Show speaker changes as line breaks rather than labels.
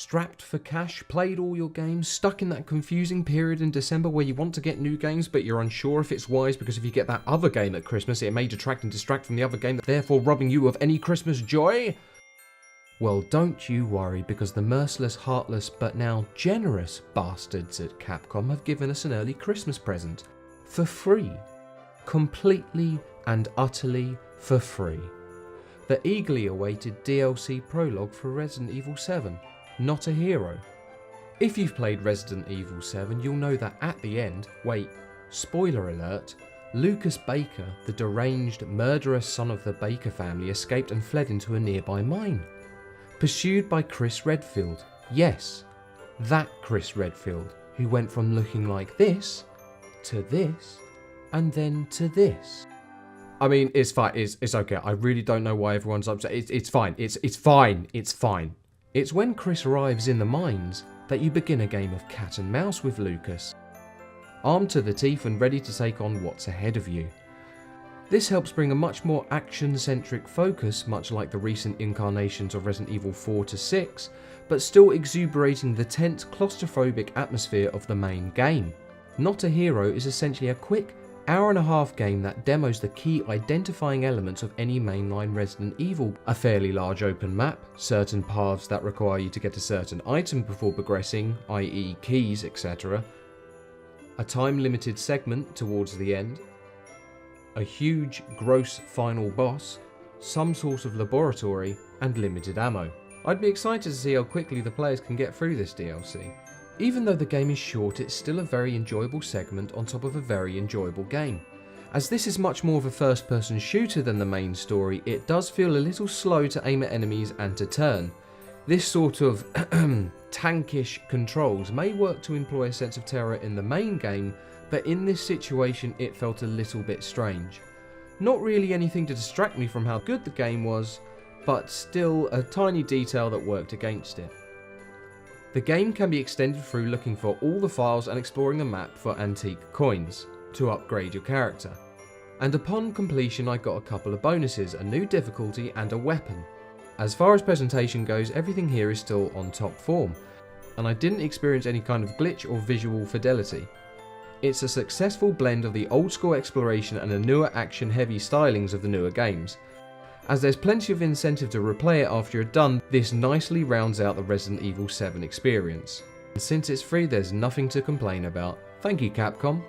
Strapped for cash, played all your games, stuck in that confusing period in December where you want to get new games but you're unsure if it's wise because if you get that other game at Christmas it may detract and distract from the other game, therefore robbing you of any Christmas joy? Well, don't you worry, because the merciless, heartless but now generous bastards at Capcom have given us an early Christmas present. For free. Completely and utterly for free. The eagerly awaited DLC prologue for Resident Evil 7. Not a Hero. If you've played Resident Evil 7, you'll know that at the end, wait, spoiler alert, Lucas Baker, the deranged, murderous son of the Baker family, escaped and fled into a nearby mine. Pursued by Chris Redfield. Yes, that Chris Redfield, who went from looking like this, to this, and then to this. I mean, it's fine, it's okay, I really don't know why everyone's upset, it's fine, it's fine, it's fine. It's when Chris arrives in the mines that you begin a game of cat and mouse with Lucas, armed to the teeth and ready to take on what's ahead of you. This helps bring a much more action-centric focus, much like the recent incarnations of Resident Evil 4 to 6, but still exuberating the tense, claustrophobic atmosphere of the main game. Not a Hero is essentially a quick, hour-and-a-half game that demos the key identifying elements of any mainline Resident Evil. A fairly large open map, certain paths that require you to get a certain item before progressing, i.e. keys, etc. A time-limited segment towards the end. A huge, gross final boss, some sort of laboratory, and limited ammo. I'd be excited to see how quickly the players can get through this DLC. Even though the game is short, it's still a very enjoyable segment on top of a very enjoyable game. As this is much more of a first-person shooter than the main story, it does feel a little slow to aim at enemies and to turn. This sort of tankish controls may work to employ a sense of terror in the main game, but in this situation it felt a little bit strange. Not really anything to distract me from how good the game was, but still a tiny detail that worked against it. The game can be extended through looking for all the files and exploring the map for antique coins to upgrade your character. And upon completion I got a couple of bonuses, a new difficulty and a weapon. As far as presentation goes, everything here is still on top form, and I didn't experience any kind of glitch or visual fidelity. It's a successful blend of the old school exploration and the newer action heavy stylings of the newer games. As there's plenty of incentive to replay it after you're done, this nicely rounds out the Resident Evil 7 experience. And since it's free, there's nothing to complain about. Thank you, Capcom.